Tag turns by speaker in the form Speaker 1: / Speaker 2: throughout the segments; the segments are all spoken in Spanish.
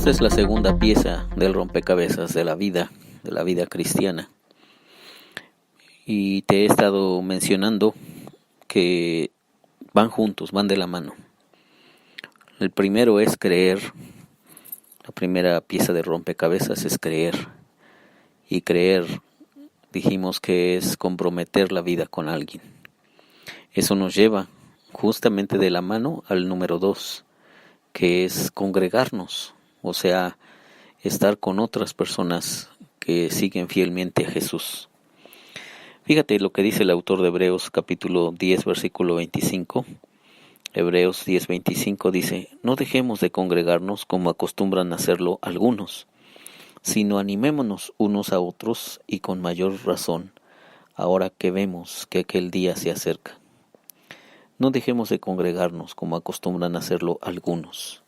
Speaker 1: Esta es la segunda pieza del rompecabezas de la vida cristiana. Y te he estado mencionando que van juntos, van de la mano. El primero es creer. La primera pieza de rompecabezas es creer. Y creer, dijimos que es comprometer la vida con alguien. Eso nos lleva justamente de la mano al número 2, que es congregarnos, o sea, estar con otras personas que siguen fielmente a Jesús. Fíjate lo que dice el autor de Hebreos capítulo 10, versículo 25. Hebreos 10, 25 dice: no dejemos de congregarnos como acostumbran hacerlo algunos, sino animémonos unos a otros, y con mayor razón, ahora que vemos que aquel día se acerca. No dejemos de congregarnos como acostumbran hacerlo algunos.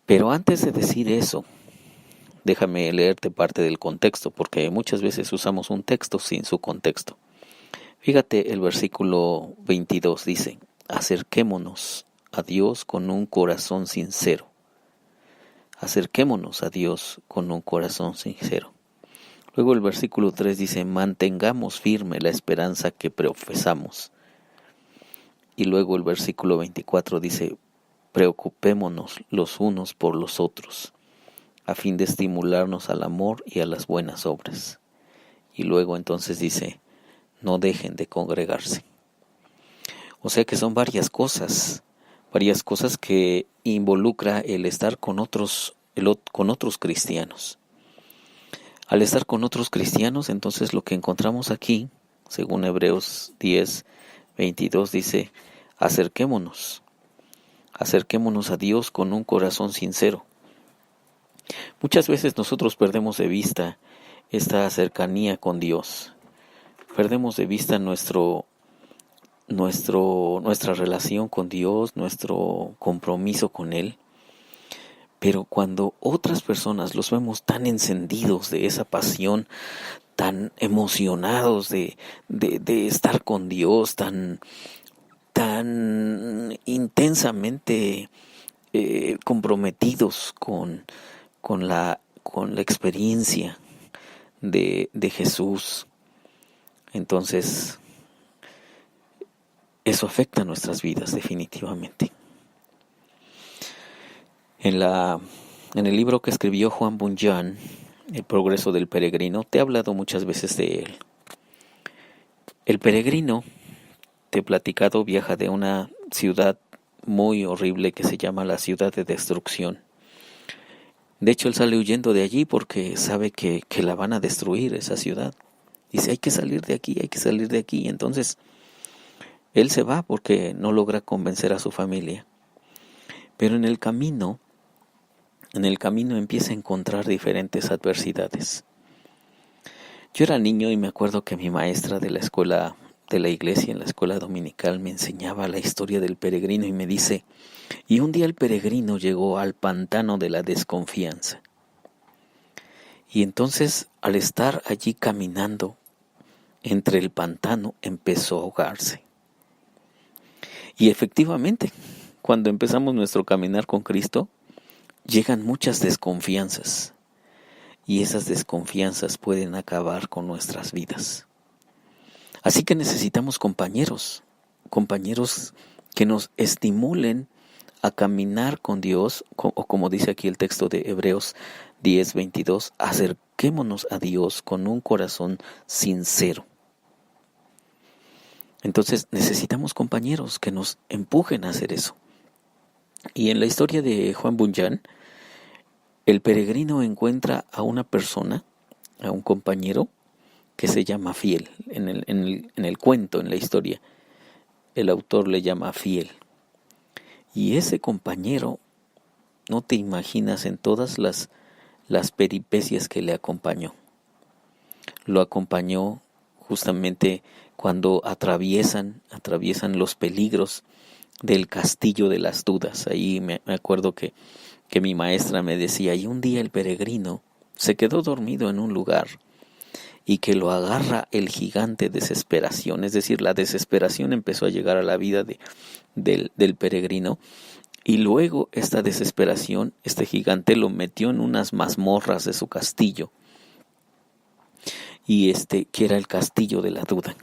Speaker 1: Pero antes de decir eso, déjame leerte parte del contexto, porque muchas veces usamos un texto sin su contexto. Fíjate, el versículo 22 dice: acerquémonos a Dios con un corazón sincero. Acerquémonos a Dios con un corazón sincero. Luego el versículo 3 dice: mantengamos firme la esperanza que profesamos. Y luego el versículo 24 dice: preocupémonos los unos por los otros, a fin de estimularnos al amor y a las buenas obras. Y luego entonces dice: no dejen de congregarse. O sea que son varias cosas que involucra el estar con otros cristianos. Al estar con otros cristianos, entonces lo que encontramos aquí, según Hebreos 10, 22, dice: acerquémonos a Dios con un corazón sincero. Muchas veces nosotros perdemos de vista esta cercanía con Dios. Perdemos de vista nuestra relación con Dios, nuestro compromiso con Él. Pero cuando otras personas los vemos tan encendidos de esa pasión, tan emocionados de estar con Dios, tan intensamente comprometidos con la experiencia de Jesús, entonces eso afecta nuestras vidas definitivamente. En el libro que escribió Juan Bunyan, El progreso del peregrino, te he hablado muchas veces de él. El peregrino, te he platicado, viaja de una ciudad muy horrible que se llama la ciudad de destrucción. De hecho, él sale huyendo de allí porque sabe que la van a destruir, esa ciudad. Dice: hay que salir de aquí. Entonces, él se va porque no logra convencer a su familia. Pero en el camino empieza a encontrar diferentes adversidades. Yo era niño y me acuerdo que mi maestra de la escuela de la iglesia, en la escuela dominical, me enseñaba la historia del peregrino y me dice: y un día el peregrino llegó al pantano de la desconfianza. Y entonces, al estar allí caminando entre el pantano, empezó a ahogarse. Y efectivamente, cuando empezamos nuestro caminar con Cristo, llegan muchas desconfianzas. Y esas desconfianzas pueden acabar con nuestras vidas. Así que necesitamos compañeros que nos estimulen a caminar con Dios, o como dice aquí el texto de Hebreos 10, 22, acerquémonos a Dios con un corazón sincero. Entonces necesitamos compañeros que nos empujen a hacer eso. Y en la historia de Juan Bunyan, el peregrino encuentra a una persona, a un compañero, que se llama Fiel. En el cuento, en la historia, el autor le llama Fiel. Y ese compañero, no te imaginas en todas las peripecias que le acompañó. Lo acompañó justamente cuando atraviesan los peligros del castillo de las dudas. Ahí me acuerdo que mi maestra me decía: y un día el peregrino se quedó dormido en un lugar, y que lo agarra el gigante desesperación. Es decir, la desesperación empezó a llegar a la vida del peregrino, Y luego esta desesperación, este gigante lo metió en unas mazmorras de su castillo, y que era el castillo de la duda.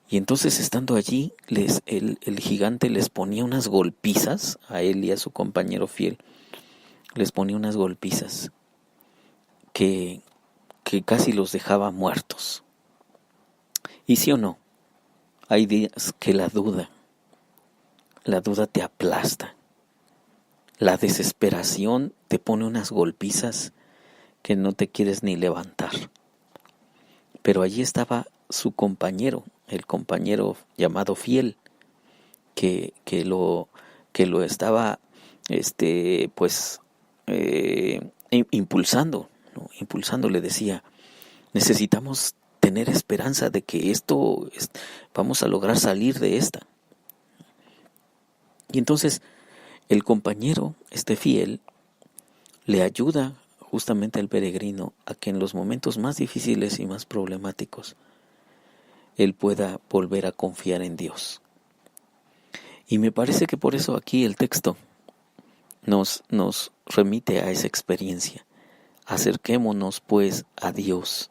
Speaker 1: Y entonces, estando allí, el gigante les ponía unas golpizas a él y a su compañero fiel. Les ponía unas golpizas que casi los dejaba muertos. ¿Y sí o no? Hay días que la duda te aplasta. La desesperación te pone unas golpizas que no te quieres ni levantar. Pero allí estaba su compañero, el compañero llamado fiel, que lo estaba impulsando, ¿no? Impulsando, le decía: necesitamos tener esperanza de que vamos a lograr salir de esta. Y entonces el compañero, fiel, le ayuda justamente al peregrino a que en los momentos más difíciles y más problemáticos él pueda volver a confiar en Dios. Y me parece que por eso aquí el texto nos remite a esa experiencia. Acerquémonos pues a Dios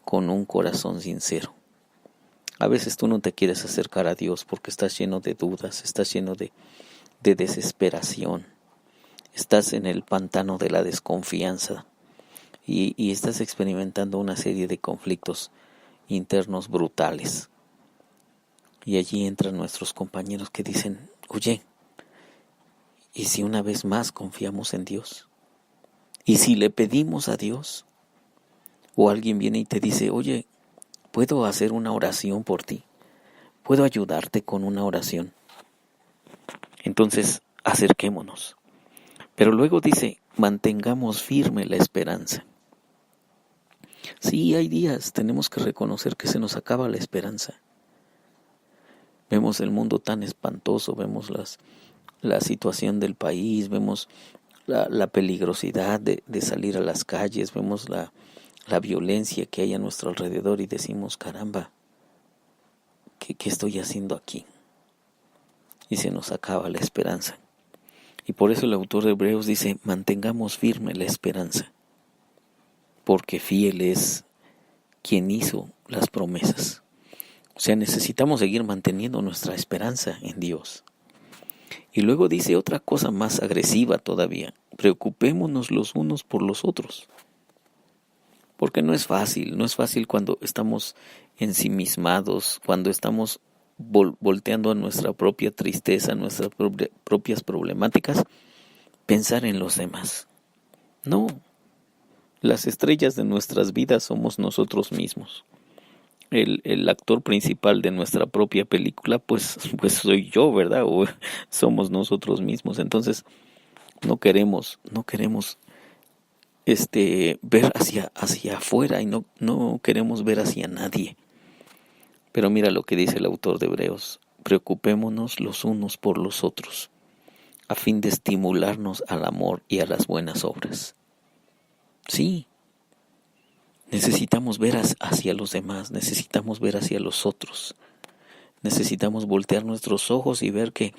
Speaker 1: con un corazón sincero. A veces tú no te quieres acercar a Dios porque estás lleno de dudas, estás lleno de desesperación, estás en el pantano de la desconfianza y estás experimentando una serie de conflictos internos brutales. Y allí entran nuestros compañeros que dicen: oye, ¿y si una vez más confiamos en Dios? ¿Y si le pedimos a Dios? O alguien viene y te dice: oye, ¿puedo hacer una oración por ti? ¿Puedo ayudarte con una oración? Entonces, acerquémonos. Pero luego dice: mantengamos firme la esperanza. Sí, hay días, tenemos que reconocer que se nos acaba la esperanza. Vemos el mundo tan espantoso, vemos la situación del país, vemos la peligrosidad de salir a las calles, vemos la violencia que hay a nuestro alrededor y decimos: caramba, ¿qué estoy haciendo aquí? Y se nos acaba la esperanza. Y por eso el autor de Hebreos dice: mantengamos firme la esperanza, porque fiel es quien hizo las promesas. O sea, necesitamos seguir manteniendo nuestra esperanza en Dios. Y luego dice otra cosa más agresiva todavía: preocupémonos los unos por los otros. Porque no es fácil cuando estamos ensimismados, cuando estamos volteando a nuestra propia tristeza, nuestras propias problemáticas, pensar en los demás. No, las estrellas de nuestras vidas somos nosotros mismos. El actor principal de nuestra propia película, pues soy yo, ¿verdad? O somos nosotros mismos. Entonces, no queremos ver hacia afuera y no queremos ver hacia nadie. Pero mira lo que dice el autor de Hebreos: preocupémonos los unos por los otros, a fin de estimularnos al amor y a las buenas obras. Sí, necesitamos ver hacia los demás, necesitamos ver hacia los otros, necesitamos voltear nuestros ojos y ver que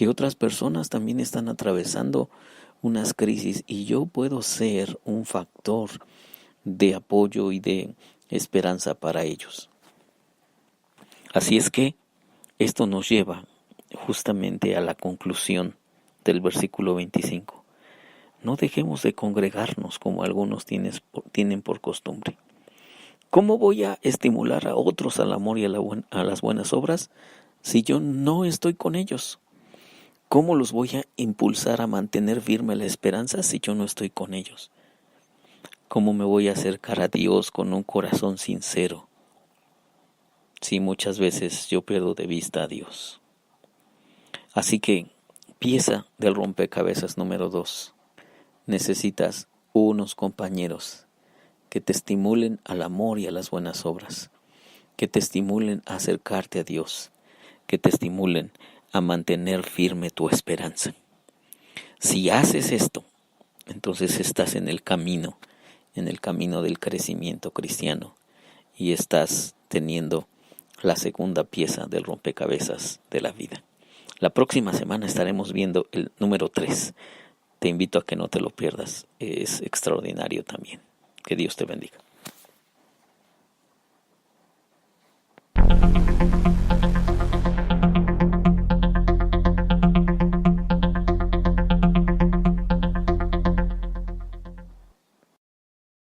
Speaker 1: otras personas también están atravesando unas crisis y yo puedo ser un factor de apoyo y de esperanza para ellos. Así es que esto nos lleva justamente a la conclusión del versículo 25. No dejemos de congregarnos como algunos tienen por costumbre. ¿Cómo voy a estimular a otros al amor y a las buenas obras si yo no estoy con ellos? ¿Cómo los voy a impulsar a mantener firme la esperanza si yo no estoy con ellos? ¿Cómo me voy a acercar a Dios con un corazón sincero si muchas veces yo pierdo de vista a Dios? Así que, pieza del rompecabezas número 2. Necesitas unos compañeros que te estimulen al amor y a las buenas obras, que te estimulen a acercarte a Dios, que te estimulen a mantener firme tu esperanza. Si haces esto, entonces estás en el camino del crecimiento cristiano y estás teniendo la segunda pieza del rompecabezas de la vida. La próxima semana estaremos viendo el número 3. Te invito a que no te lo pierdas. Es extraordinario también. Que Dios te bendiga.